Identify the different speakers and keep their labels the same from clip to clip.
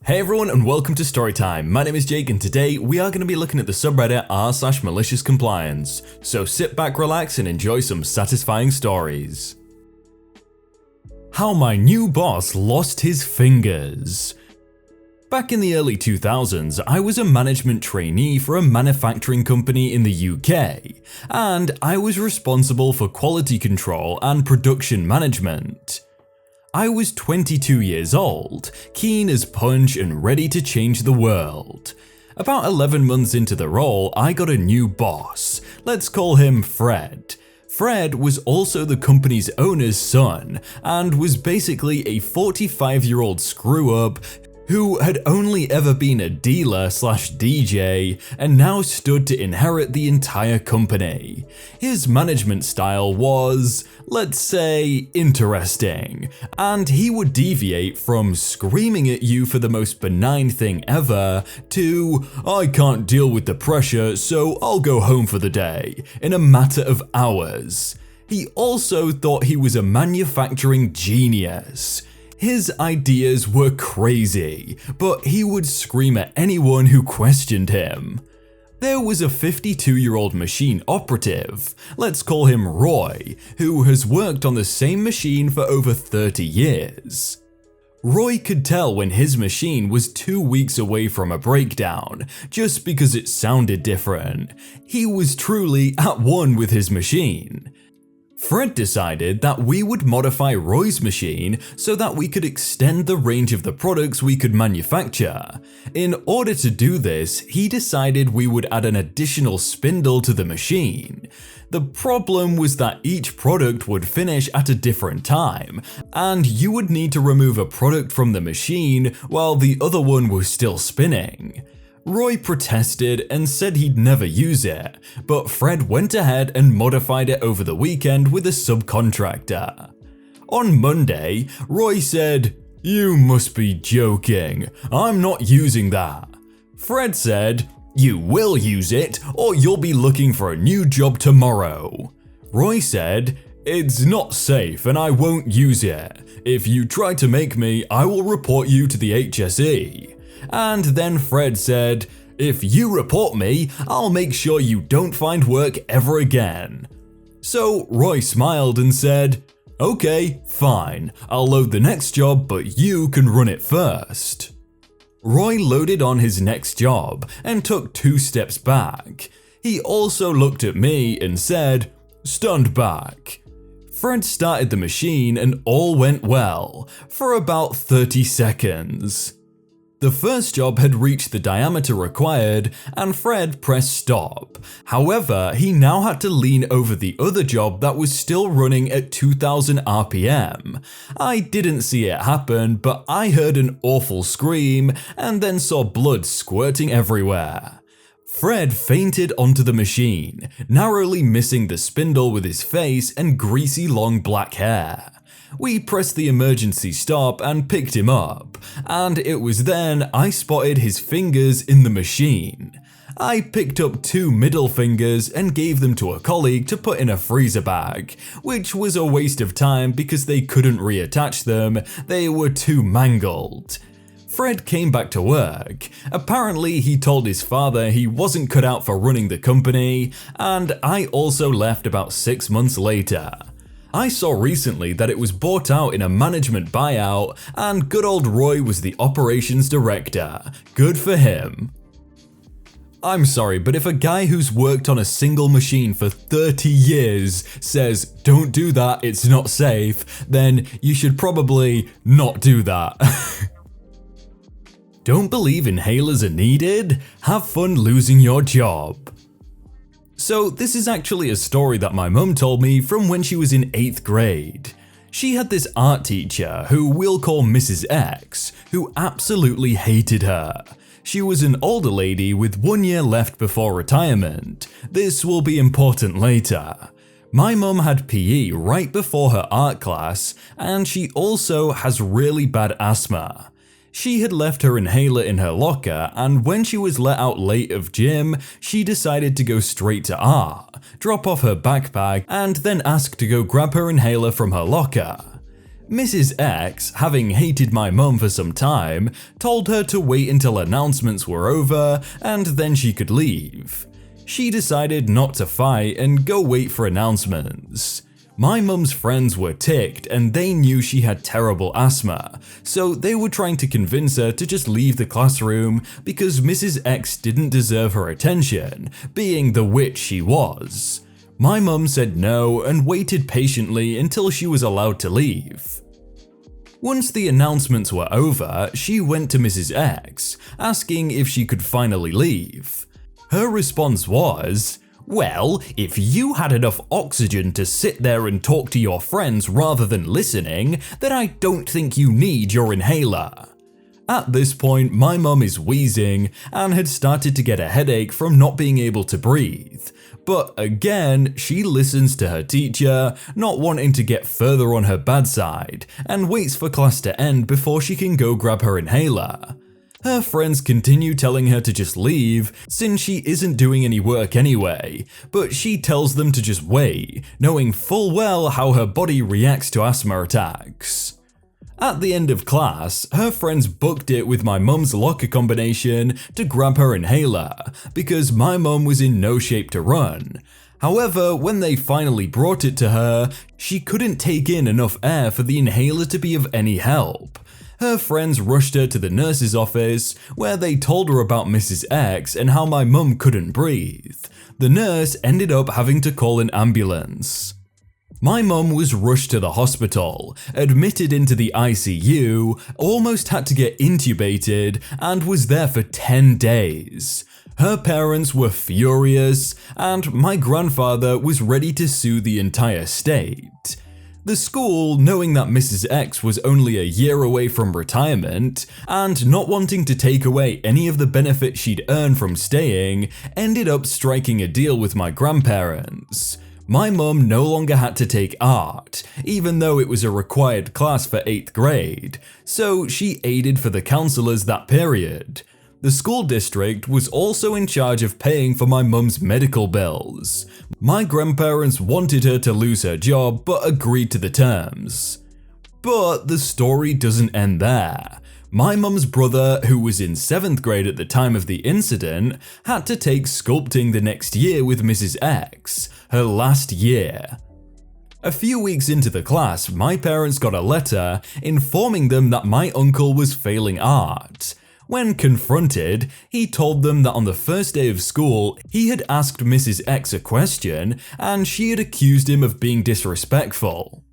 Speaker 1: Hey everyone and welcome to Storytime. My name is Jake and today we are going to be looking at the subreddit r/maliciouscompliance. So sit back, relax and enjoy some satisfying stories. How my new boss lost his fingers. Back in the early 2000s, I was a management trainee for a manufacturing company in the UK, and I was responsible for quality control and production management. I was 22 years old, keen as punch and ready to change the world. About 11 months into the role, I got a new boss. Let's call him Fred. Fred was also the company's owner's son and was basically a 45-year-old screw-up who had only ever been a dealer/DJ and now stood to inherit the entire company. His management style was, let's say, interesting, and he would deviate from screaming at you for the most benign thing ever to, "I can't deal with the pressure, so I'll go home for the day," in a matter of hours. He also thought he was a manufacturing genius. His ideas were crazy, but he would scream at anyone who questioned him. There was a 52-year-old machine operative, let's call him Roy, who has worked on the same machine for over 30 years. Roy could tell when his machine was 2 weeks away from a breakdown, just because it sounded different. He was truly at one with his machine. Fred decided that we would modify Roy's machine so that we could extend the range of the products we could manufacture. In order to do this, he decided we would add an additional spindle to the machine. The problem was that each product would finish at a different time, and you would need to remove a product from the machine while the other one was still spinning. Roy protested and said he'd never use it, but Fred went ahead and modified it over the weekend with a subcontractor. On Monday, Roy said, "You must be joking, I'm not using that." Fred said, "You will use it or you'll be looking for a new job tomorrow." Roy said, "It's not safe and I won't use it. If you try to make me, I will report you to the HSE." And then Fred said, "If you report me, I'll make sure you don't find work ever again." So Roy smiled and said, "Okay, fine, I'll load the next job, but you can run it first." Roy loaded on his next job and took 2 steps back. He also looked at me and said, "Stand back." Fred started the machine and all went well, for about 30 seconds. The first job had reached the diameter required and Fred pressed stop. However, he now had to lean over the other job that was still running at 2000 RPM. I didn't see it happen, but I heard an awful scream and then saw blood squirting everywhere. Fred fainted onto the machine, narrowly missing the spindle with his face and greasy long black hair. We pressed the emergency stop and picked him up, and it was then I spotted his fingers in the machine. I picked up 2 middle fingers and gave them to a colleague to put in a freezer bag, which was a waste of time because they couldn't reattach them, they were too mangled. Fred came back to work. Apparently he told his father he wasn't cut out for running the company, and I also left about 6 months later. I saw recently that it was bought out in a management buyout and good old Roy was the operations director. Good for him. I'm sorry, but if a guy who's worked on a single machine for 30 years says, "Don't do that, it's not safe," then you should probably not do that. Don't believe inhalers are needed? Have fun losing your job. So this is actually a story that my mum told me from when she was in 8th grade. She had this art teacher who we'll call Mrs. X, who absolutely hated her. She was an older lady with 1 year left before retirement. This will be important later. My mum had PE right before her art class, and she also has really bad asthma. She had left her inhaler in her locker, and when she was let out late of gym, she decided to go straight to art, drop off her backpack, and then ask to go grab her inhaler from her locker. Mrs. X, having hated my mum for some time, told her to wait until announcements were over and then she could leave. She decided not to fight and go wait for announcements. My mum's friends were ticked and they knew she had terrible asthma, so they were trying to convince her to just leave the classroom because Mrs. X didn't deserve her attention, being the witch she was. My mum said no and waited patiently until she was allowed to leave. Once the announcements were over, she went to Mrs. X, asking if she could finally leave. Her response was, "Well, if you had enough oxygen to sit there and talk to your friends rather than listening, then I don't think you need your inhaler." At this point, my mum is wheezing and had started to get a headache from not being able to breathe. But again, she listens to her teacher, not wanting to get further on her bad side, and waits for class to end before she can go grab her inhaler. Her friends continue telling her to just leave, since she isn't doing any work anyway, but she tells them to just wait, knowing full well how her body reacts to asthma attacks. At the end of class, her friends booked it with my mum's locker combination to grab her inhaler, because my mum was in no shape to run. However, when they finally brought it to her, she couldn't take in enough air for the inhaler to be of any help. Her friends rushed her to the nurse's office, where they told her about Mrs. X and how my mum couldn't breathe. The nurse ended up having to call an ambulance. My mum was rushed to the hospital, admitted into the ICU, almost had to get intubated, and was there for 10 days. Her parents were furious, and my grandfather was ready to sue the entire state. The school, knowing that Mrs. X was only a year away from retirement, and not wanting to take away any of the benefits she'd earned from staying, ended up striking a deal with my grandparents. My mum no longer had to take art, even though it was a required class for 8th grade, so she aided for the counselors that period. The school district was also in charge of paying for my mum's medical bills. My grandparents wanted her to lose her job but agreed to the terms. But the story doesn't end there. My mum's brother, who was in 7th grade at the time of the incident, had to take sculpting the next year with Mrs. X, her last year. A few weeks into the class, my parents got a letter informing them that my uncle was failing art. When confronted, he told them that on the first day of school, he had asked Mrs. X a question and she had accused him of being disrespectful.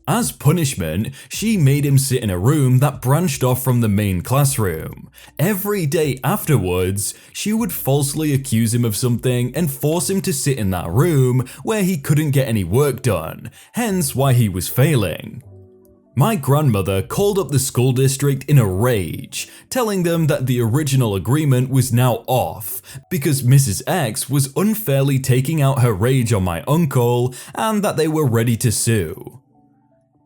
Speaker 1: As punishment, she made him sit in a room that branched off from the main classroom. Every day afterwards, she would falsely accuse him of something and force him to sit in that room where he couldn't get any work done, hence why he was failing. My grandmother called up the school district in a rage, telling them that the original agreement was now off because Mrs. X was unfairly taking out her rage on my uncle and that they were ready to sue.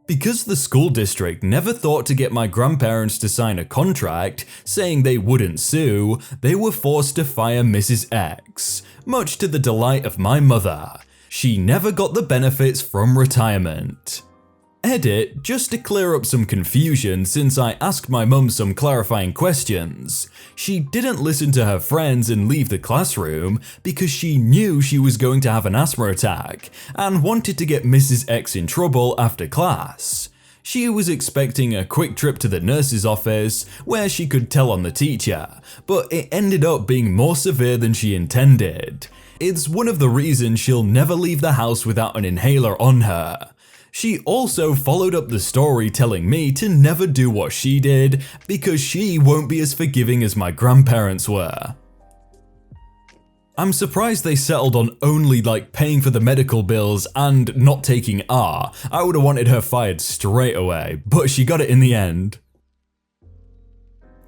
Speaker 1: Because the school district never thought to get my grandparents to sign a contract saying they wouldn't sue, they were forced to fire Mrs. X, much to the delight of my mother. She never got the benefits from retirement. Edit, just to clear up some confusion since I asked my mum some clarifying questions. She didn't listen to her friends and leave the classroom because she knew she was going to have an asthma attack and wanted to get Mrs. X in trouble after class. She was expecting a quick trip to the nurse's office where she could tell on the teacher, but it ended up being more severe than she intended. It's one of the reasons she'll never leave the house without an inhaler on her. She also followed up the story telling me to never do what she did because she won't be as forgiving as my grandparents were. I'm surprised they settled on only paying for the medical bills and not taking R. I would have wanted her fired straight away, but she got it in the end.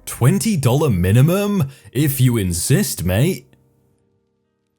Speaker 1: $20 minimum? If you insist, mate.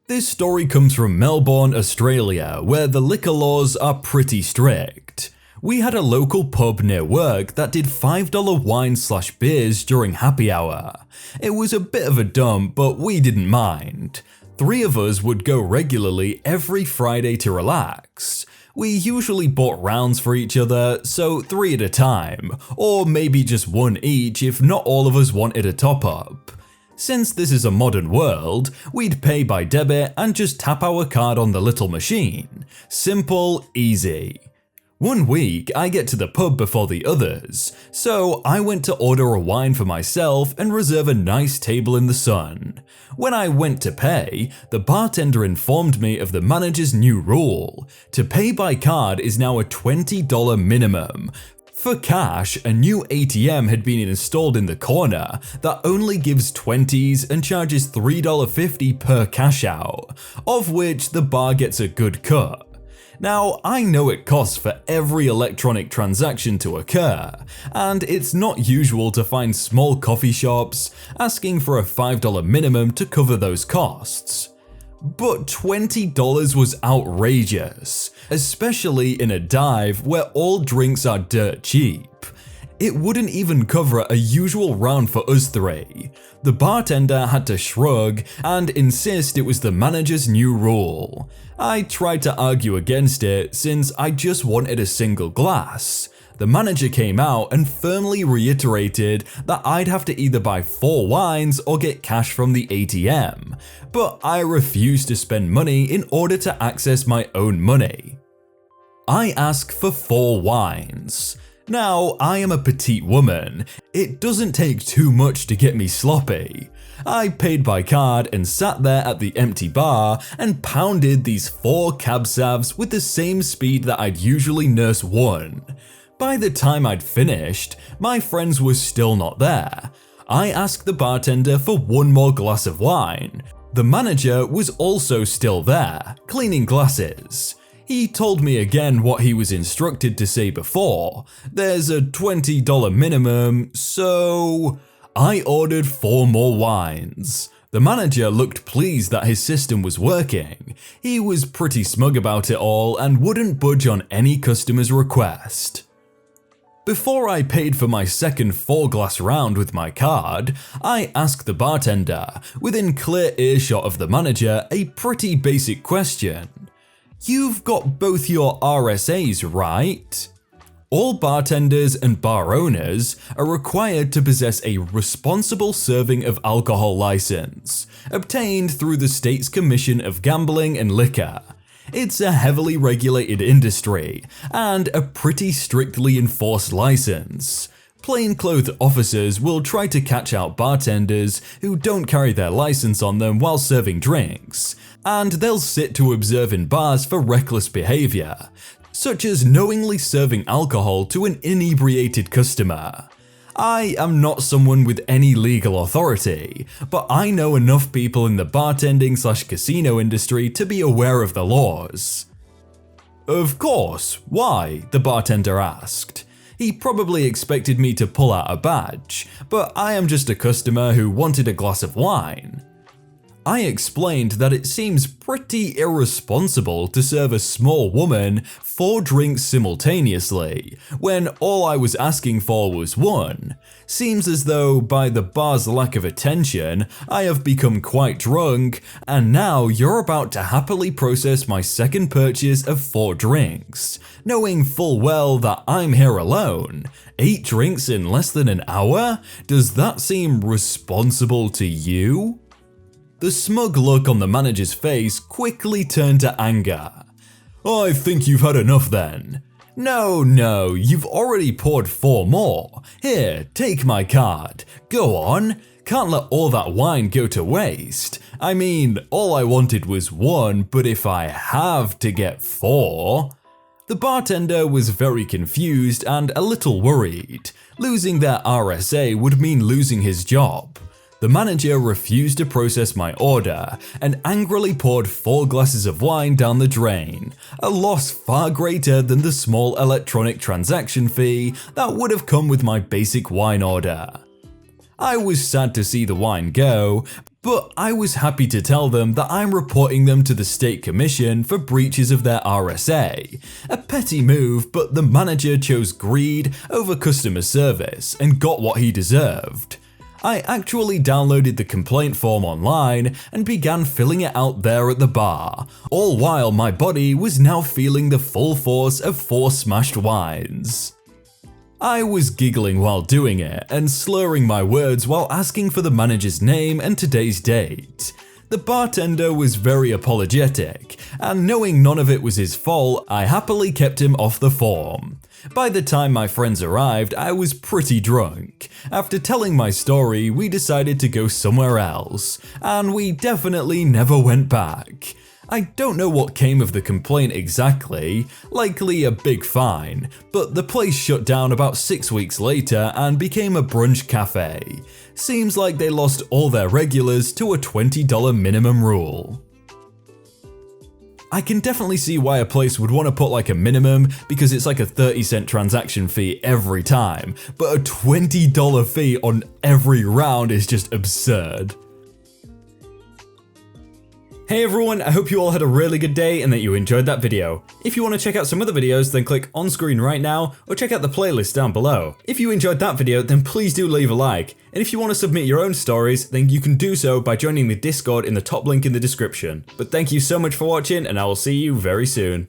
Speaker 1: This story comes from Melbourne, Australia, where the liquor laws are pretty strict. We had a local pub near work that did $5 wine/beers during happy hour. It was a bit of a dump, but we didn't mind. 3 of us would go regularly every Friday to relax. We usually bought rounds for each other, so 3 at a time, or maybe just 1 each if not all of us wanted a top-up. Since this is a modern world, we'd pay by debit and just tap our card on the little machine. Simple, easy. One week, I get to the pub before the others, so I went to order a wine for myself and reserve a nice table in the sun. When I went to pay, the bartender informed me of the manager's new rule. To pay by card is now a $20 minimum. For cash, a new ATM had been installed in the corner that only gives 20s and charges $3.50 per cash out, of which the bar gets a good cut. Now, I know it costs for every electronic transaction to occur, and it's not usual to find small coffee shops asking for a $5 minimum to cover those costs. But $20 was outrageous, especially in a dive where all drinks are dirt cheap. It wouldn't even cover a usual round for us 3. The bartender had to shrug and insist it was the manager's new rule. I tried to argue against it since I just wanted a single glass. The manager came out and firmly reiterated that I'd have to either buy 4 wines or get cash from the ATM, but I refused to spend money in order to access my own money. I asked for 4 wines. Now, I am a petite woman. It doesn't take too much to get me sloppy. I paid by card and sat there at the empty bar and pounded these 4 cab savs with the same speed that I'd usually nurse 1. By the time I'd finished, my friends were still not there. I asked the bartender for 1 more glass of wine. The manager was also still there, cleaning glasses. He told me again what he was instructed to say before. There's a $20 minimum, so I ordered 4 more wines. The manager looked pleased that his system was working. He was pretty smug about it all and wouldn't budge on any customer's request. Before I paid for my second 4-glass round with my card, I asked the bartender, within clear earshot of the manager, a pretty basic question. You've got both your RSAs, right? All bartenders and bar owners are required to possess a responsible serving of alcohol license, obtained through the state's Commission of Gambling and Liquor. It's a heavily regulated industry and a pretty strictly enforced license. Plainclothes officers will try to catch out bartenders who don't carry their license on them while serving drinks, and they'll sit to observe in bars for reckless behavior, such as knowingly serving alcohol to an inebriated customer. I am not someone with any legal authority, but I know enough people in the bartending/casino industry to be aware of the laws. Of course, why? The bartender asked. He probably expected me to pull out a badge, but I am just a customer who wanted a glass of wine. I explained that it seems pretty irresponsible to serve a small woman 4 drinks simultaneously, when all I was asking for was 1. Seems as though, by the bar's lack of attention, I have become quite drunk, and now you're about to happily process my second purchase of 4 drinks, knowing full well that I'm here alone. 8 drinks in less than an hour? Does that seem responsible to you? The smug look on the manager's face quickly turned to anger. I think you've had enough then. No, you've already poured 4 more. Here, take my card. Go on. Can't let all that wine go to waste. I mean, all I wanted was 1, but if I have to get 4… The bartender was very confused and a little worried. Losing their RSA would mean losing his job. The manager refused to process my order and angrily poured 4 glasses of wine down the drain, a loss far greater than the small electronic transaction fee that would have come with my basic wine order. I was sad to see the wine go, but I was happy to tell them that I'm reporting them to the state commission for breaches of their RSA. A petty move, but the manager chose greed over customer service and got what he deserved. I actually downloaded the complaint form online and began filling it out there at the bar, all while my body was now feeling the full force of 4 smashed wines. I was giggling while doing it and slurring my words while asking for the manager's name and today's date. The bartender was very apologetic, and knowing none of it was his fault, I happily kept him off the form. By the time my friends arrived, I was pretty drunk. After telling my story, we decided to go somewhere else, and we definitely never went back. I don't know what came of the complaint exactly, likely a big fine, but the place shut down about 6 weeks later and became a brunch cafe. Seems like they lost all their regulars to a $20 minimum rule. I can definitely see why a place would want to put like a minimum, because it's like a 30-cent transaction fee every time, but a $20 fee on every round is just absurd. Hey everyone, I hope you all had a really good day and that you enjoyed that video. If you want to check out some other videos, then click on screen right now or check out the playlist down below. If you enjoyed that video, then please do leave a like. And if you want to submit your own stories, then you can do so by joining the Discord in the top link in the description. But thank you so much for watching, and I will see you very soon.